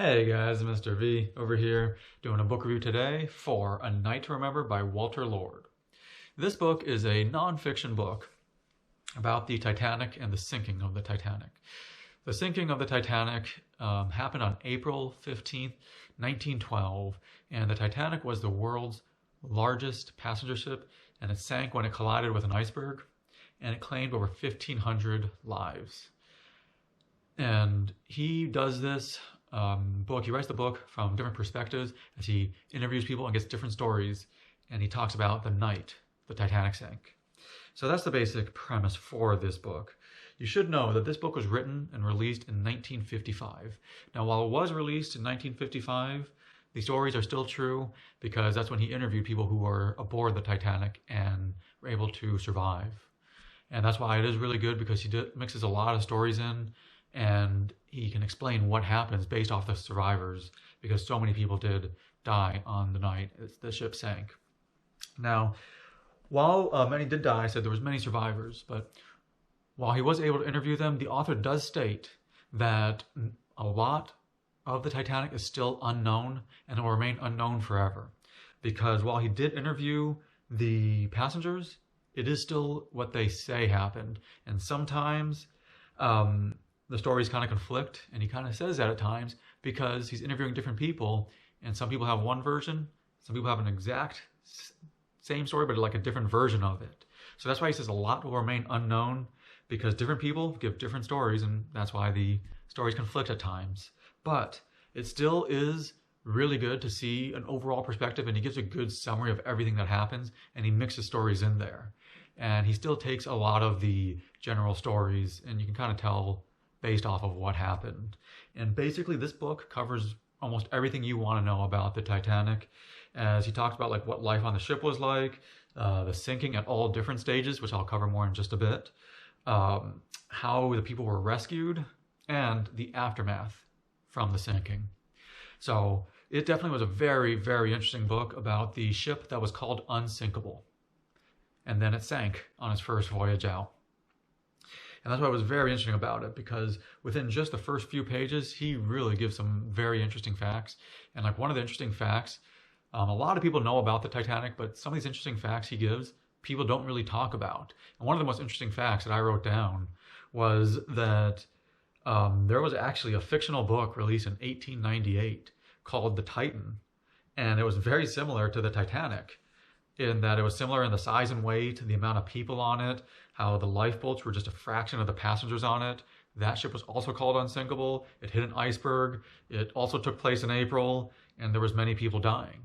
Hey guys, Mr. V over here doing a book review today for A Night to Remember by Walter Lord. This book is a non-fiction book about the Titanic and the sinking of the Titanic. The sinking of the Titanic happened on April 15th, 1912, and the Titanic was the world's largest passenger ship, and it sank when it collided with an iceberg, and it claimed over 1,500 lives. And he does this book. He writes the book from different perspectives as he interviews people and gets different stories. And he talks about the night the Titanic sank. So that's the basic premise for this book. You should know that this book was written and released in 1955. Now, while it was released in 1955, the stories are still true because that's when he interviewed people who were aboard the Titanic and were able to survive. And that's why it is really good because he mixes a lot of stories in, and he can explain what happens based off the survivors because so many people did die on the night the ship sank. Now, while many did die, I said there was many survivors, but while he was able to interview them, the author does state that a lot of the Titanic is still unknown and it will remain unknown forever. Because while he did interview the passengers, it is still what they say happened. And sometimes the stories kind of conflict, and he kind of says that at times because he's interviewing different people, and some people have one version, some people have an exact same story, but like a different version of it. So that's why he says a lot will remain unknown because different people give different stories, and that's why the stories conflict at times. But it still is really good to see an overall perspective, and he gives a good summary of everything that happens, and he mixes stories in there. And he still takes a lot of the general stories, and you can kind of tell based off of what happened. And basically this book covers almost everything you want to know about the Titanic, as he talks about like what life on the ship was like, the sinking at all different stages, which I'll cover more in just a bit, how the people were rescued, and the aftermath from the sinking. So it definitely was a very, very interesting book about the ship that was called Unsinkable. And then it sank on its first voyage out. And that's what was very interesting about it, because within just the first few pages, he really gives some very interesting facts. And like one of the interesting facts, a lot of people know about the Titanic, but some of these interesting facts he gives, people don't really talk about. And one of the most interesting facts that I wrote down was that there was actually a fictional book released in 1898 called The Titan. And it was very similar to the Titanic, in that it was similar in the size and weight, the amount of people on it, how the lifeboats were just a fraction of the passengers on it. That ship was also called Unsinkable. It hit an iceberg. It also took place in April, and there was many people dying.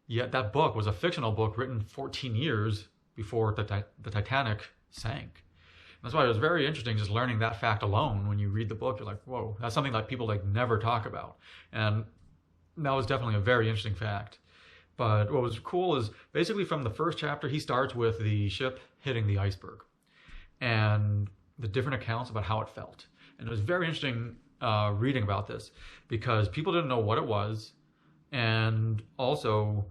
Yet that book was a fictional book written 14 years before the Titanic sank. And that's why it was very interesting just learning that fact alone. When you read the book, you're like, whoa, that's something that people like never talk about. And that was definitely a very interesting fact. But what was cool is basically from the first chapter, he starts with the ship hitting the iceberg and the different accounts about how it felt. And it was very interesting reading about this because people didn't know what it was. And also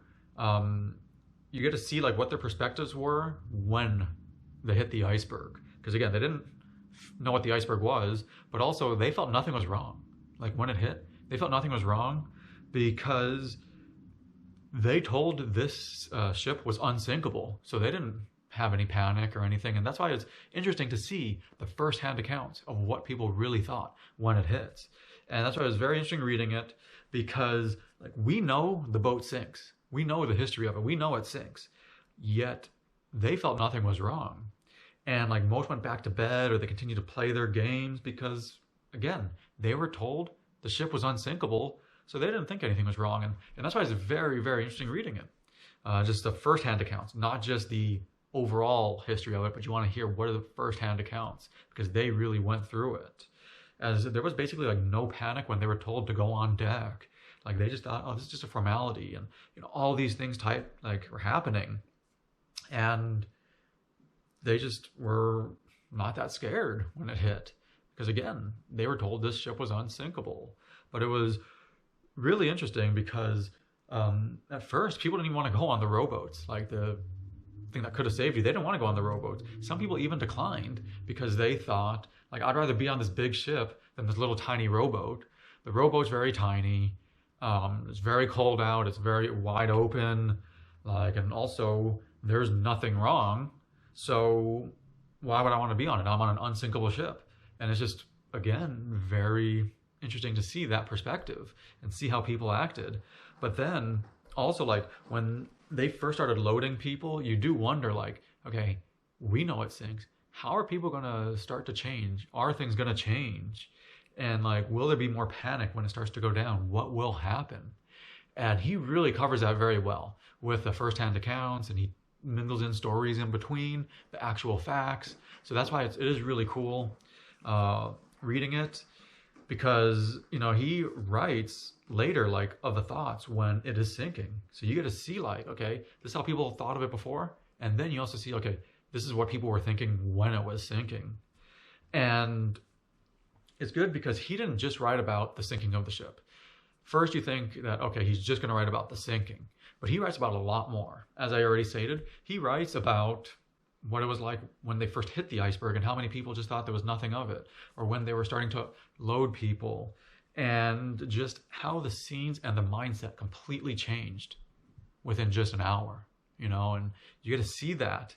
you get to see like what their perspectives were when they hit the iceberg. Because again, they didn't know what the iceberg was, but also they felt nothing was wrong. Like when it hit, they felt nothing was wrong because they told this ship was unsinkable, so they didn't have any panic or anything. And that's why it's interesting to see the first-hand accounts of what people really thought when it hits. And that's why it was very interesting reading it, because like we know the boat sinks. We know the history of it. We know it sinks. Yet they felt nothing was wrong. And like most went back to bed or they continued to play their games because, again, they were told the ship was unsinkable, so they didn't think anything was wrong. And that's why it's very, very interesting reading it. Just the first-hand accounts, not just the overall history of it, but you want to hear what are the first-hand accounts because they really went through it. As there was basically like no panic when they were told to go on deck. Like they just thought, oh, this is just a formality, and all these things were happening, and they just were not that scared when it hit because again, they were told this ship was unsinkable. But it was really interesting because at first people didn't even want to go on the rowboats. Like the thing that could have saved you, they didn't want to go on the rowboats. Some people even declined because they thought, like, I'd rather be on this big ship than this little tiny rowboat. the rowboat's very tiny. It's very cold out. It's very wide open. Like, and also there's nothing wrong. So why would I want to be on it? I'm on an unsinkable ship. And it's just, again, very interesting to see that perspective and see how people acted. But then also, like, when they first started loading people, you do wonder, like, okay, we know it sinks. How are people going to start to change? Are things going to change? And like, will there be more panic when it starts to go down? What will happen? And he really covers that very well with the firsthand accounts, and he mingles in stories in between the actual facts. So that's why it is really cool reading it, because, you know, he writes later, like, of the thoughts when it is sinking. So you get to see, like, okay, this is how people thought of it before. And then you also see, okay, this is what people were thinking when it was sinking. And it's good because he didn't just write about the sinking of the ship. First, you think that, okay, he's just going to write about the sinking. But he writes about a lot more. As I already stated, he writes about what it was like when they first hit the iceberg and how many people just thought there was nothing of it, or when they were starting to load people, and just how the scenes and the mindset completely changed within just an hour, you know. And you get to see that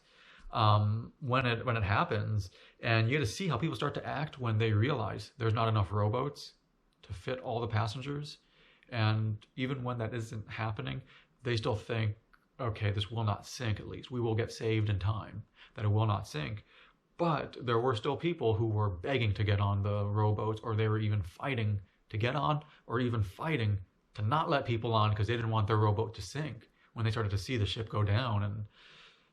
when it happens, and you get to see how people start to act when they realize there's not enough rowboats to fit all the passengers. And even when that isn't happening, they still think, okay, this will not sink. At least we will get saved in time, that it will not sink. But there were still people who were begging to get on the rowboats, or they were even fighting to get on, or even fighting to not let people on because they didn't want their rowboat to sink when they started to see the ship go down. And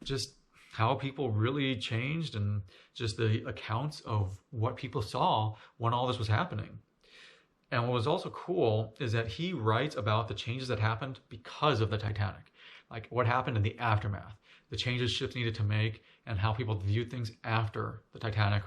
just how people really changed, and just the accounts of what people saw when all this was happening. And what was also cool is that he writes about the changes that happened because of the Titanic, like what happened in the aftermath, the changes ships needed to make, and how people viewed things after the Titanic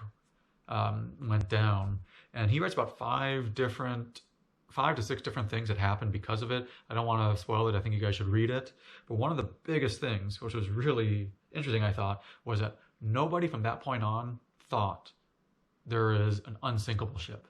went down. And he writes about 5 to 6 different things that happened because of it. I don't want to spoil it. I think you guys should read it. But one of the biggest things, which was really interesting, I thought, was that nobody from that point on thought there is an unsinkable ship.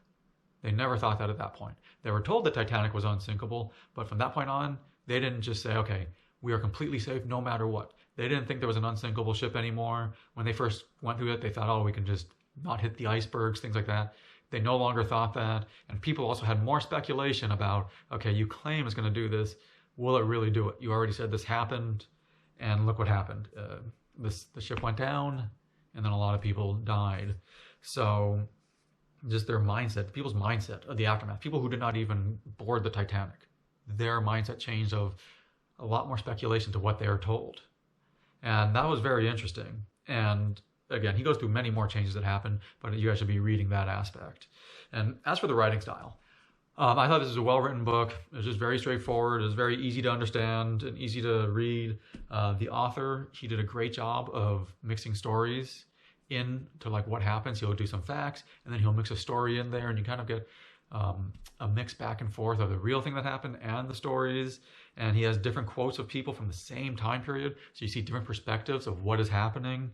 They never thought that at that point. They were told the Titanic was unsinkable, but from that point on, they didn't just say, okay, we are completely safe no matter what. They didn't think there was an unsinkable ship anymore. When they first went through it, they thought, oh, we can just not hit the icebergs, things like that. They no longer thought that. And people also had more speculation about, okay, you claim it's going to do this. Will it really do it? You already said this happened, and look what happened. The ship went down, and then a lot of people died. So just their mindset, people's mindset of the aftermath, people who did not even board the Titanic, their mindset changed of a lot more speculation to what they are told. And that was very interesting. And again, he goes through many more changes that happened, but you guys should be reading that aspect. And as for the writing style, I thought this was a well-written book. It was just very straightforward. It was very easy to understand and easy to read. The author, he did a great job of mixing stories into like what happens. He'll do some facts, and then he'll mix a story in there, and you kind of get a mix back and forth of the real thing that happened and the stories. And he has different quotes of people from the same time period, so you see different perspectives of what is happening.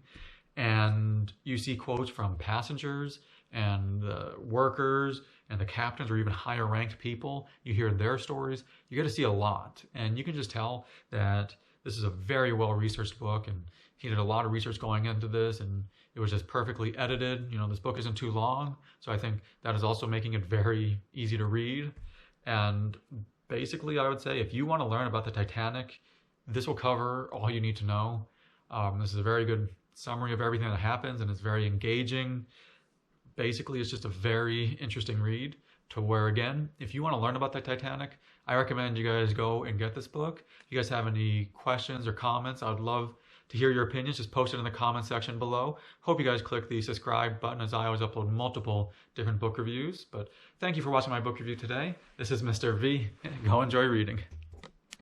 And you see quotes from passengers and the workers and the captains, or even higher ranked people. You hear their stories. You get to see a lot, and you can just tell that this is a very well-researched book, and he did a lot of research going into this, and it was just perfectly edited. You know, this book isn't too long, so I think that is also making it very easy to read. And basically, I would say if you want to learn about the Titanic, this will cover all you need to know. This is a very good summary of everything that happens, and it's very engaging. Basically, it's just a very interesting read, to where, again, if you want to learn about the Titanic, I recommend you guys go and get this book. If you guys have any questions or comments, I would love to hear your opinions. Just post it in the comment section below. Hope you guys click the subscribe button, as I always upload multiple different book reviews. But thank you for watching my book review today. This is Mr. V. Go enjoy reading.